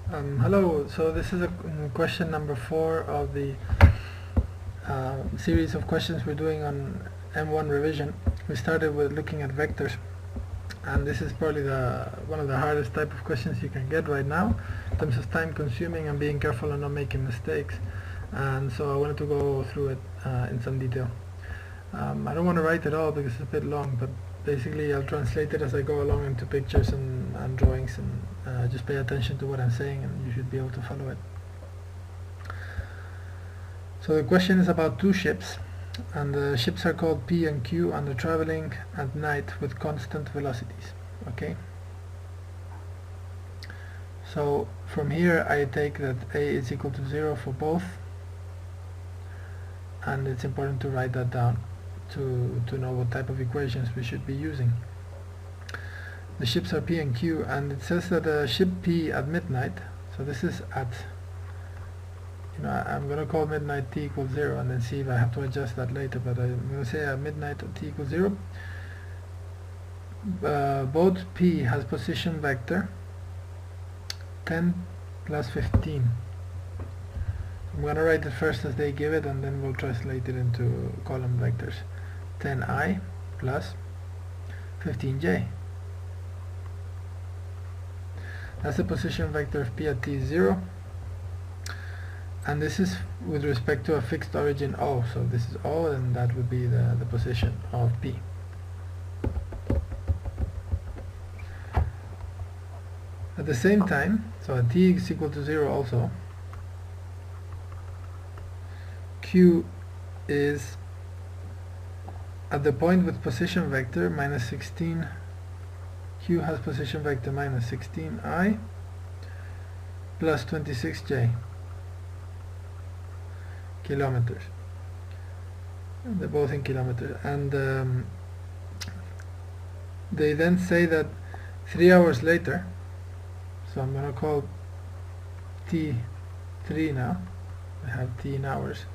Hello, so this is question number 4 of the series of questions we're doing on M1 revision. We started with looking at vectors, and this is probably one of the hardest type of questions you can get right now in terms of time consuming and being careful and not making mistakes. And so I wanted to go through it in some detail. I don't want to write it all because it's a bit long, but basically I'll translate it as I go along into pictures and drawings, and just pay attention to what I'm saying and you should be able to follow it. So the question is about two ships, and the ships are called P and Q, and they're traveling at night with constant velocities. Okay, so from here I take that A is equal to 0 for both, and it's important to write that down to know what type of equations we should be using. The ships are P and Q, and it says that ship P at midnight, so this is at, I'm going to call midnight t equals 0 and then see if I have to adjust that later, but I'm going to say at midnight t equals 0. Boat P has position vector 10 plus 15. I'm going to write it first as they give it, and then we'll translate it into column vectors. 10i plus 15j. That's the position vector of P at t is 0. And this is with respect to a fixed origin O. So this is O, and that would be the position of P. At the same time, so at t is equal to 0 also, Q is at the point with position vector minus 16. Q has position vector minus 16i plus 26j kilometers. They're both in kilometers, and they then say that 3 hours later, so I'm going to call t3 now, I have t in hours.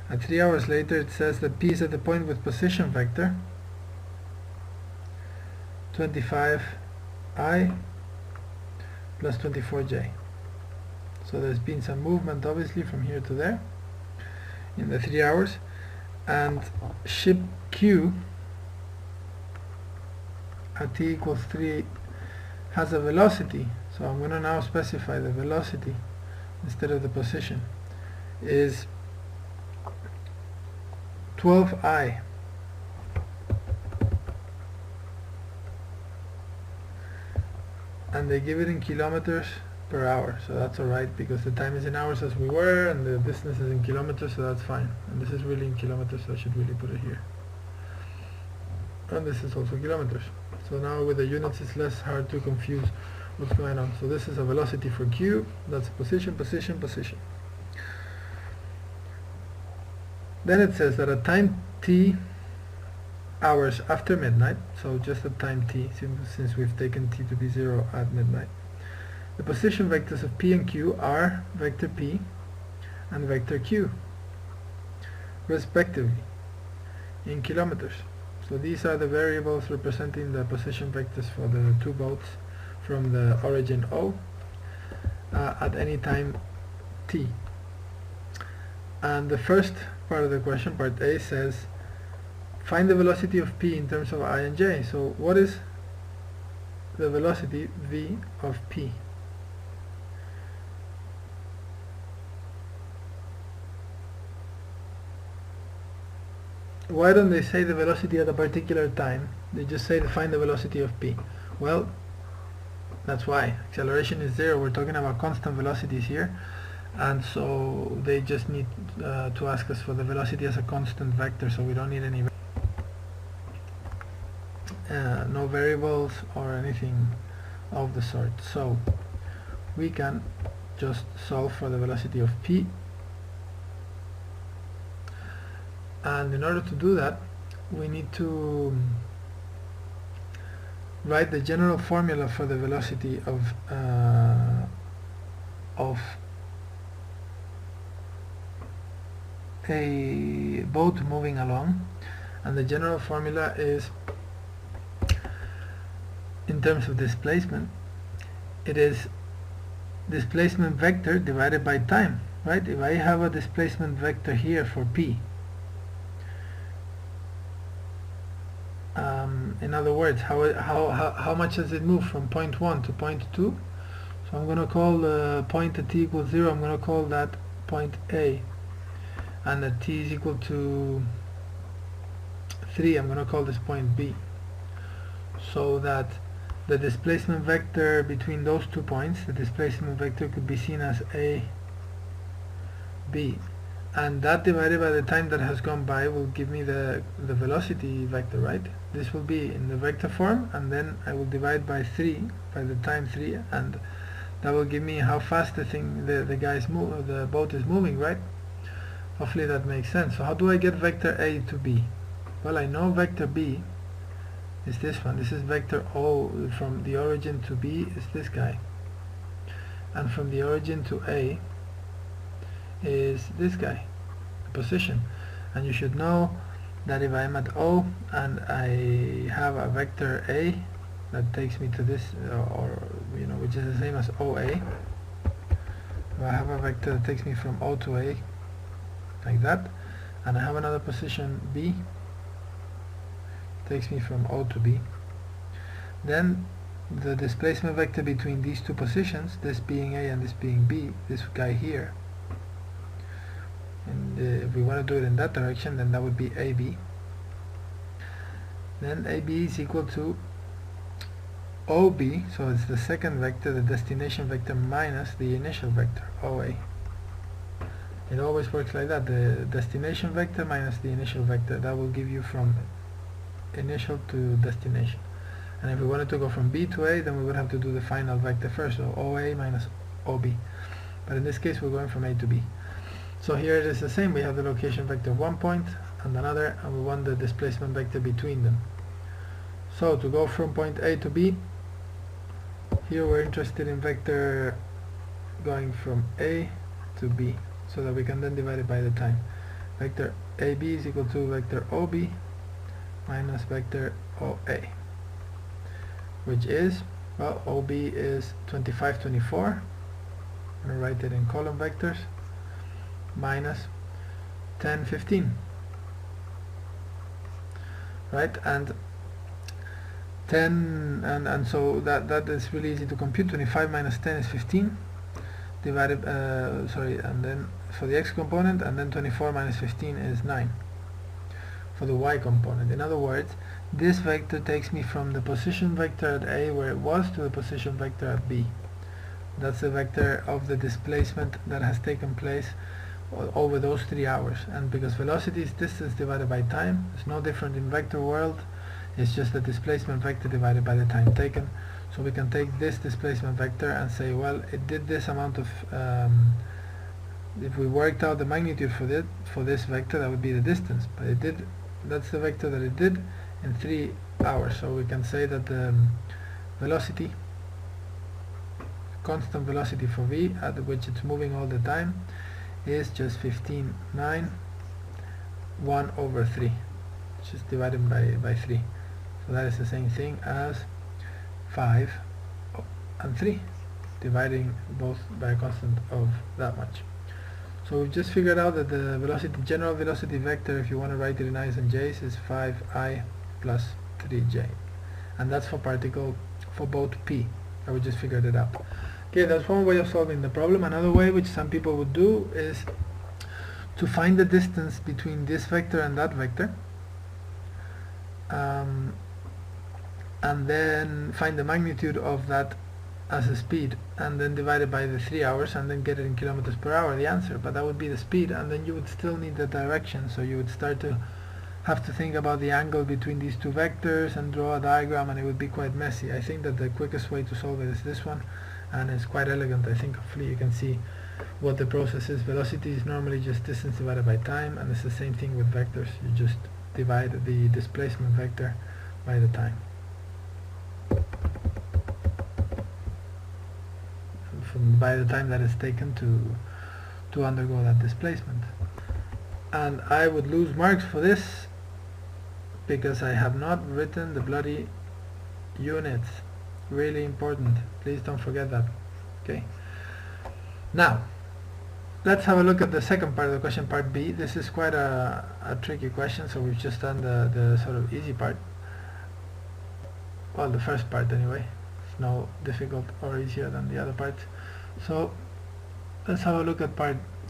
At 3 hours later it says that P is at the point with position vector 25i plus 24j. So there's been some movement obviously from here to there in the 3 hours, and ship Q at t equals 3 has a velocity, so I'm going to now specify the velocity instead of the position is 12i and they give it in kilometers per hour, so that's alright because the time is in hours as we were and the distance is in kilometers, so that's fine. And this is really in kilometers, so I should really put it here. And this is also kilometers. So now with the units it's less hard to confuse what's going on. So this is a velocity for Q, that's position, position, position. Then it says that at time t hours after midnight, so just at time t, since we've taken t to be 0 at midnight, the position vectors of P and Q are vector P and vector Q, respectively, in kilometers. So these are the variables representing the position vectors for the two boats from the origin O at any time t. And the first part of the question, part A, says find the velocity of P in terms of I and J. So what is the velocity V of P? Why don't they say the velocity at a particular time? They just say to find the velocity of P. Well, that's why. Acceleration is 0. We're talking about constant velocities here. And so they just need to ask us for the velocity as a constant vector, so we don't need any no variables or anything of the sort. So we can just solve for the velocity of P, and in order to do that we need to write the general formula for the velocity of a boat moving along, and the general formula is, in terms of displacement, it is displacement vector divided by time, right? If I have a displacement vector here for p, in other words, how much does it move from point 1 to point 2? So I'm going to call the point at t equals 0, I'm going to call that point A, and at t is equal to 3, I'm going to call this point B, so that the displacement vector between those 2 points, the displacement vector could be seen as A, B, and that divided by the time that has gone by will give me the velocity vector, right? This will be in the vector form, and then I will divide by 3, by the time 3, and that will give me how fast the boat is moving, right? Hopefully that makes sense. So how do I get vector A to B? Well, I know vector B is this one. This is vector O. From the origin to B is this guy, and from the origin to A is this guy, the position. And you should know that if I'm at O and I have a vector A that takes me to this, which is the same as OA, if I have a vector that takes me from O to A like that, and I have another position B takes me from O to B, then the displacement vector between these 2 positions, this being A and this being B, this guy here, and if we want to do it in that direction, then that would be AB. Then AB is equal to OB, so it's the second vector, the destination vector, minus the initial vector, OA. It always works like that, the destination vector minus the initial vector. That will give you from initial to destination. And if we wanted to go from B to A, then we would have to do the final vector first, so OA minus OB. But in this case, we're going from A to B. So here it is the same. We have the location vector of 1 point and another, and we want the displacement vector between them. So to go from point A to B, here we're interested in vector going from A to B, so that we can then divide it by the time. Vector AB is equal to vector OB minus vector OA, which is, well, OB is 25, 24. I'm going to write it in column vectors, minus 10, 15. Right, and 10, and so that is really easy to compute. 25 minus 10 is 15, divided, and then for the x component, and then 24 minus 15 is 9 for the y component. In other words, this vector takes me from the position vector at A, where it was, to the position vector at B. That's the vector of the displacement that has taken place over those 3 hours. And because velocity is distance divided by time, it's no different in vector world. It's just the displacement vector divided by the time taken. So we can take this displacement vector and say, well, it did this amount of, if we worked out the magnitude for this vector, that would be the distance, but it did, that's the vector that it did in 3 hours. So we can say that the velocity, constant velocity for v, at which it's moving all the time, is just 15.9, 1 over 3, which is divided by 3. So that is the same thing as 5 and 3, dividing both by a constant of that much. So we've just figured out that the velocity, general velocity vector, if you want to write it in i's and j's, is 5i plus 3j, and that's for particle for both p. I we just figured it out. Okay, that's one way of solving the problem. Another way, which some people would do, is to find the distance between this vector and that vector, and then find the magnitude of that as a speed, and then divide it by the 3 hours, and then get it in kilometers per hour, the answer. But that would be the speed, and then you would still need the direction, so you would start to have to think about the angle between these 2 vectors and draw a diagram, and it would be quite messy. I think that the quickest way to solve it is this one, and it's quite elegant. I think hopefully you can see what the process is. Velocity is normally just distance divided by time, and it's the same thing with vectors. You just divide the displacement vector by the time. By the time that it's taken to undergo that displacement. And I would lose marks for this because I have not written the bloody units. Really important. Please don't forget that. Okay. Now, let's have a look at the second part of the question, part B. This is quite a tricky question, so we've just done the sort of easy part. Well, the first part anyway. It's no difficult or easier than the other parts. So let's have a look at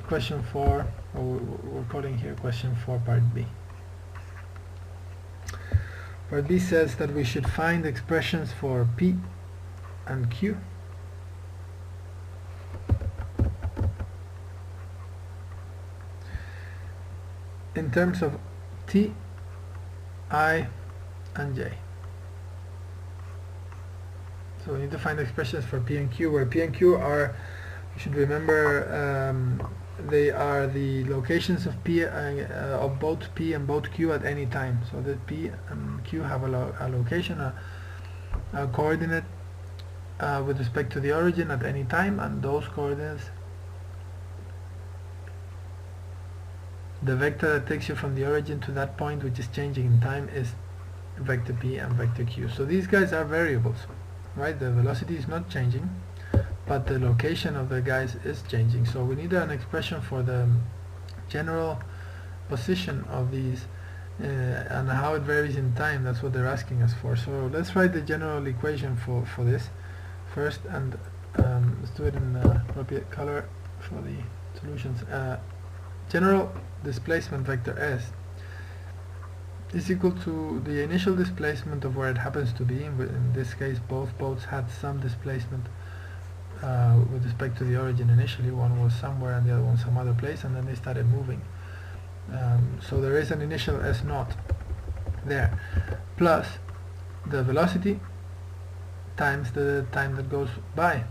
question 4, or we're calling here question 4, part B. Part B says that we should find expressions for P and Q in terms of T, I, and J. So we need to find expressions for P and Q, where P and Q are, you should remember, they are the locations of P of both P and both Q at any time. So that P and Q have a location, a coordinate with respect to the origin at any time, and those coordinates, the vector that takes you from the origin to that point, which is changing in time, is vector P and vector Q. So these guys are variables, right? The velocity is not changing, but the location of the guys is changing. So we need an expression for the general position of these and how it varies in time. That's what they're asking us for. So let's write the general equation for this first, and let's do it in appropriate color for the solutions. General displacement vector S is equal to the initial displacement of where it happens to be. In this case, both boats had some displacement with respect to the origin initially. One was somewhere and the other one some other place, and then they started moving. So there is an initial S naught there, plus the velocity times the time that goes by.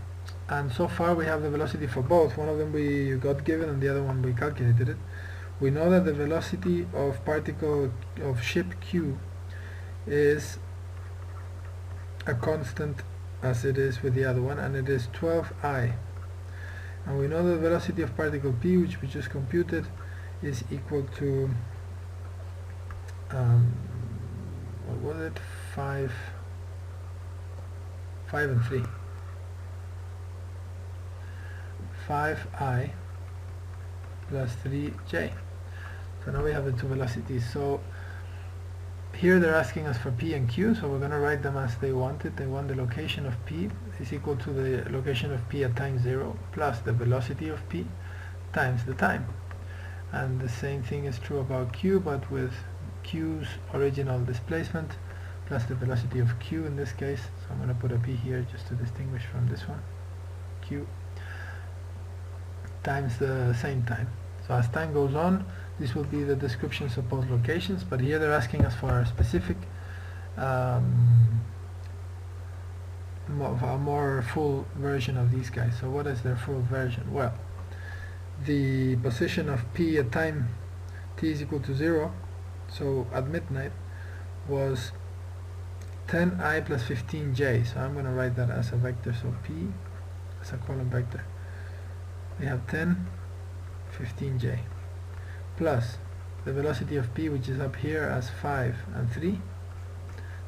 And so far we have the velocity for both. One of them we got given and the other one we calculated it. We know that the velocity of particle of ship Q is a constant as it is with the other one, and it is 12I. And we know the velocity of particle P, which we just computed, is equal to what was it? 5 and 3. 5I plus 3J. So now we have the two velocities. So here they're asking us for P and Q, so we're going to write them as they want it. They want the location of P is equal to the location of P at time 0 plus the velocity of P times the time. And the same thing is true about Q, but with Q's original displacement plus the velocity of Q in this case. So I'm going to put a P here just to distinguish from this one. Q times the same time. So as time goes on, this will be the descriptions of both locations, but here they're asking us for a specific a more full version of these guys. So what is their full version? Well, the position of P at time t is equal to 0, so at midnight, was 10I plus 15J. So I'm going to write that as a vector, so P as a column vector. We have 10, 15J, plus the velocity of P, which is up here as 5 and 3,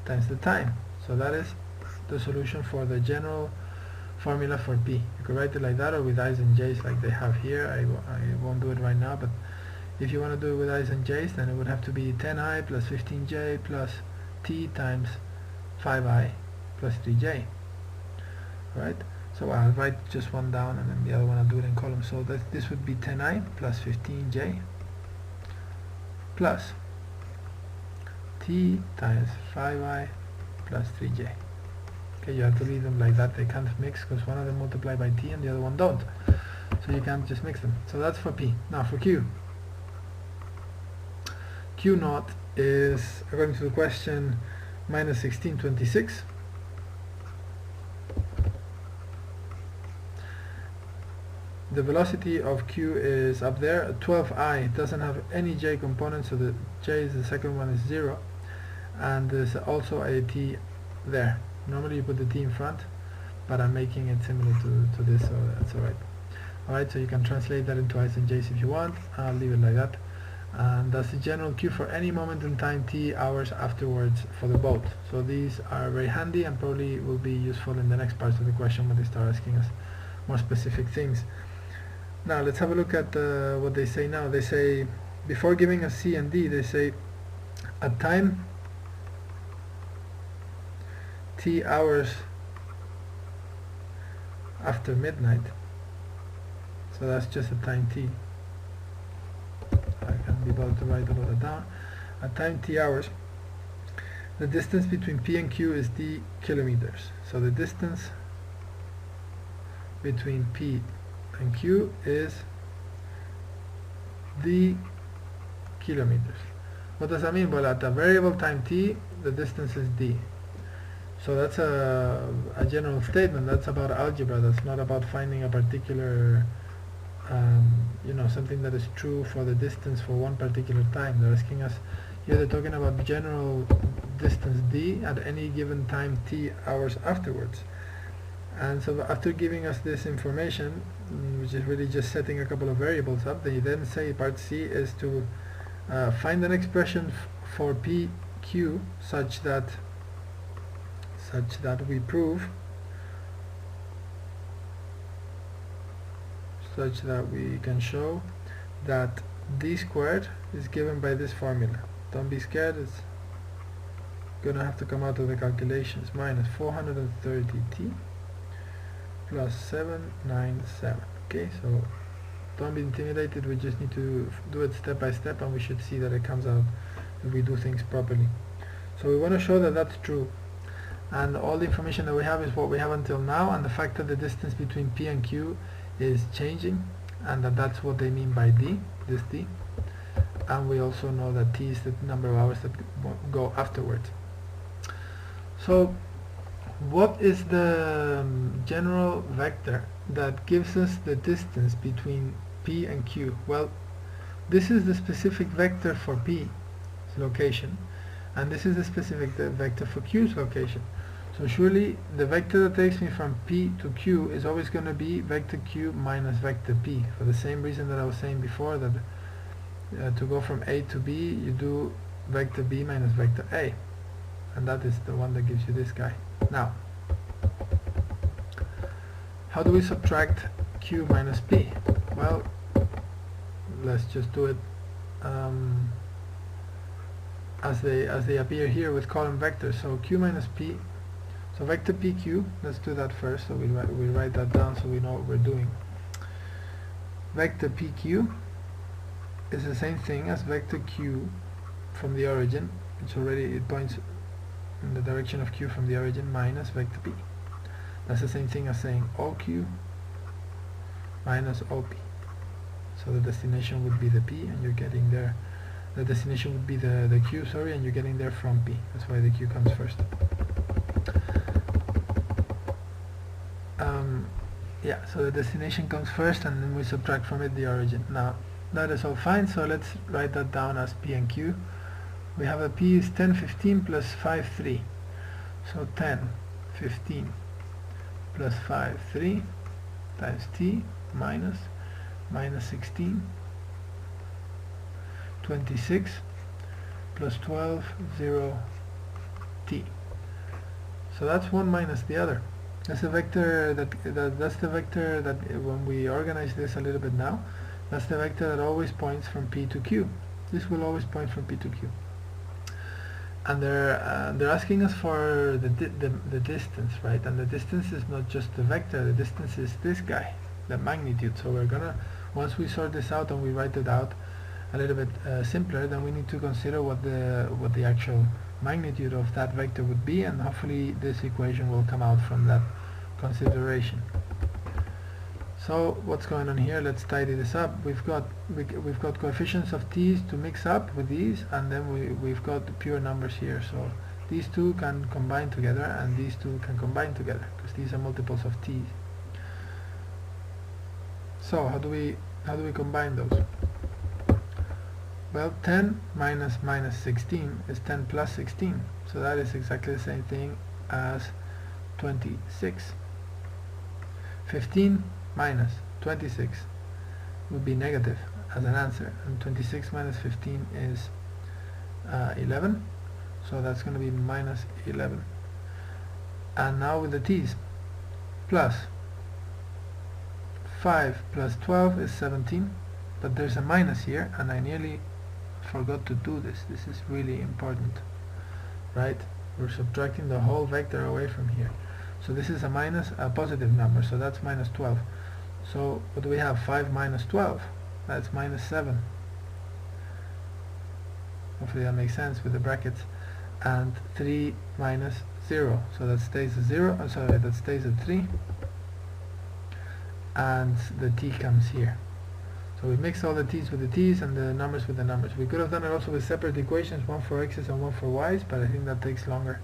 times the time. So that is the solution for the general formula for P. You could write it like that, or with I's and J's like they have here. I won't do it right now, but if you want to do it with I's and J's, then it would have to be 10I plus 15J plus T times 5I plus 3J. Right? So I'll write just one down, and then the other one I'll do it in columns. So that this would be 10I plus 15J plus T times 5I plus 3J. Okay, you have to leave them like that. They can't mix because one of them multiply by T and the other one don't. So you can't just mix them. So that's for P. Now for Q. Q naught is, according to the question, minus 1626. The velocity of Q is up there, 12I. It doesn't have any J component, so the J is the second one is 0. And there's also a T there. Normally you put the T in front, but I'm making it similar to this, so that's alright. Alright, so you can translate that into I's and J's if you want. I'll leave it like that. And that's the general Q for any moment in time T hours afterwards for the boat. So these are very handy and probably will be useful in the next parts of the question when they start asking us more specific things. Now let's have a look at what they say now. They say, before giving us C and D, they say at time t hours after midnight. So that's just a time t. I can't be bothered to write all of that down. At time t hours, the distance between P and Q is d kilometers. So the distance between P and Q is d kilometers. What does that mean? Well, at a variable time t, the distance is d. So that's a general statement. That's about algebra. That's not about finding a particular something that is true for the distance for one particular time. They're asking us here, they're talking about general distance d at any given time t hours afterwards. And so after giving us this information, which is really just setting a couple of variables up, they then say part C is to find an expression for PQ such that we prove, such that we can show that d squared is given by this formula. Don't be scared, it's gonna have to come out of the calculations. Minus 430t plus 797. Okay, so don't be intimidated, we just need to do it step by step, and we should see that it comes out if we do things properly. So we want to show that that's true, and all the information that we have is what we have until now, and the fact that the distance between P and Q is changing, and that's what they mean by d, this d. And we also know that t is the number of hours that go afterwards. So what is the general vector that gives us the distance between P and Q? Well, this is the specific vector for P's location, and this is the specific vector for Q's location. So surely the vector that takes me from P to Q is always going to be vector Q minus vector P, for the same reason that I was saying before, that to go from A to B you do vector B minus vector A, and that is the one that gives you this guy. Now, how do we subtract Q minus P? Well, let's just do it as they appear here with column vectors. So Q minus P, so vector PQ, let's do that first, so we write that down so we know what we're doing. Vector PQ is the same thing as vector Q from the origin, which already it points in the direction of Q from the origin, minus vector P. That's the same thing as saying OQ minus OP. So the destination would be the P, and you're getting there. The destination would be the Q, sorry, and you're getting there from P. That's why the Q comes first. Yeah, so the destination comes first, and then we subtract from it the origin. Now, that is all fine, so let's write that down as P and Q. We have a P is 10, 15 plus 5, 3. So 10, 15 plus 5, 3 times T minus 16, 26 plus 12, 0, T. So that's one minus the other. That's the vector that's the vector that when we organize this a little bit now, that's the vector that always points from P to Q. This will always point from P to Q. And they're asking us for the distance, right? And the distance is not just the vector, the distance is this guy, the magnitude. So we're gonna, once we sort this out and we write it out a little bit simpler, then we need to consider what the actual magnitude of that vector would be, and hopefully this equation will come out from that consideration. So what's going on here? Let's tidy this up. We've got coefficients of t's to mix up with these, and then we've got the pure numbers here. So these two can combine together, and these two can combine together, because these are multiples of t's. So how do we combine those? Well, 10 minus 16 is 10 plus 16, so that is exactly the same thing as 26. 15 minus 26 would be negative as an answer, and 26 minus 15 is 11, so that's going to be minus 11. And now with the t's, plus 5 plus 12 is 17, but there's a minus here, and I nearly forgot to do this. This is really important, right? We're subtracting the whole vector away from here. So this is a positive number, so that's minus 12. So what do we have? 5 minus 12, that's minus 7. Hopefully that makes sense with the brackets. And 3 minus 0, so that stays at 0, that stays at 3, and the t comes here. So we mix all the t's with the t's and the numbers with the numbers. We could have done it also with separate equations, one for x's and one for y's, but I think that takes longer.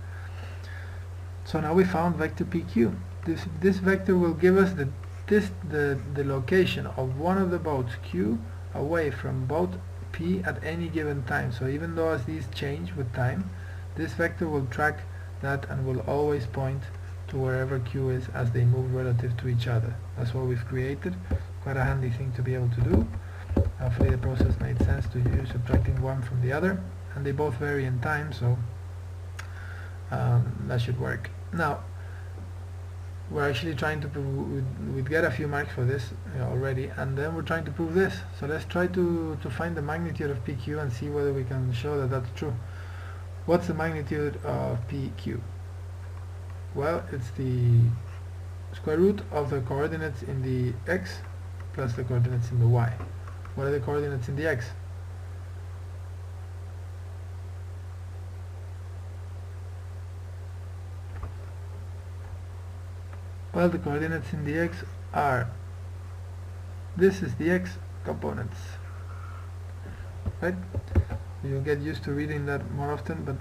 So now we found vector pq. This vector will give us the location of one of the boats q away from boat p at any given time. So even though as these change with time, this vector will track that and will always point to wherever q is as they move relative to each other. That's what we've created. Quite a handy thing to be able to do. Hopefully the process made sense to you, subtracting one from the other, and they both vary in time, so that should work. Now we're actually trying to prove, we'd get a few marks for this already, and then we're trying to prove this. So let's try to find the magnitude of PQ and see whether we can show that that's true. What's the magnitude of PQ? Well, it's the square root of the coordinates in the x plus the coordinates in the y. What are the coordinates in the x? Well, the coordinates in the x are, this is the x components, right? You'll get used to reading that more often, but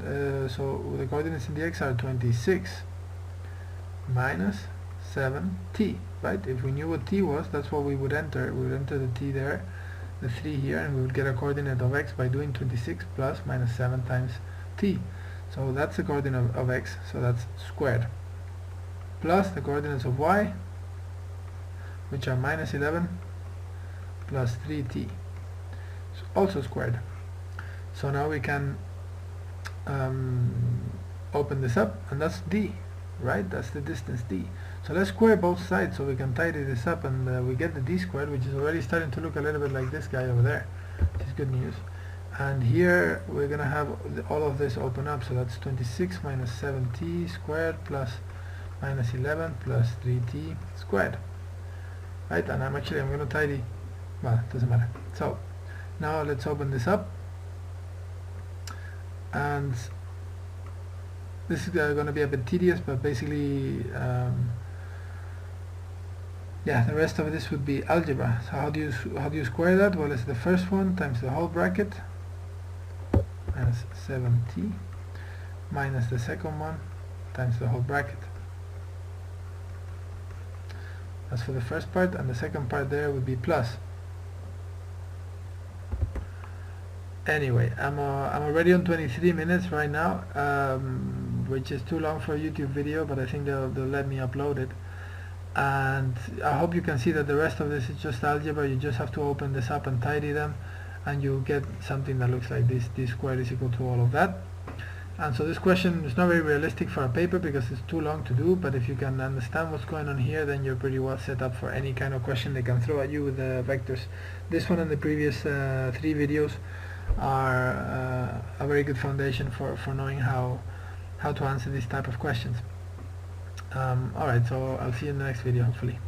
so the coordinates in the x are 26 minus 7t, right? If we knew what t was, that's what we would enter. We would enter the t there, the 3 here, and we would get a coordinate of x by doing 26 plus minus 7 times t. So that's the coordinate of x, so that's squared, plus the coordinates of y, which are minus 11 plus 3t, so also squared. So now we can open this up, and that's d, right? That's the distance d. So let's square both sides so we can tidy this up, and we get the d squared, which is already starting to look a little bit like this guy over there, which is good news. And here we're going to have all of this open up, so that's 26 minus 7t squared plus minus 11 plus 3t squared, right? And I'm going to tidy, well, it doesn't matter. So now let's open this up, and this is going to be a bit tedious, but basically yeah, the rest of this would be algebra. So how do you square that? Well, it's the first one times the whole bracket minus 7t minus the second one times the whole bracket. That's for the first part, and the second part there would be plus. Anyway, I'm already on 23 minutes right now, which is too long for a YouTube video, but I think they'll let me upload it. And I hope you can see that the rest of this is just algebra. You just have to open this up and tidy them, and you'll get something that looks like this. D squared is equal to all of that. And so this question is not very realistic for a paper because it's too long to do, but if you can understand what's going on here, then you're pretty well set up for any kind of question they can throw at you with the vectors. This one and the previous 3 videos are a very good foundation for knowing how to answer these type of questions. Alright, so I'll see you in the next video, hopefully.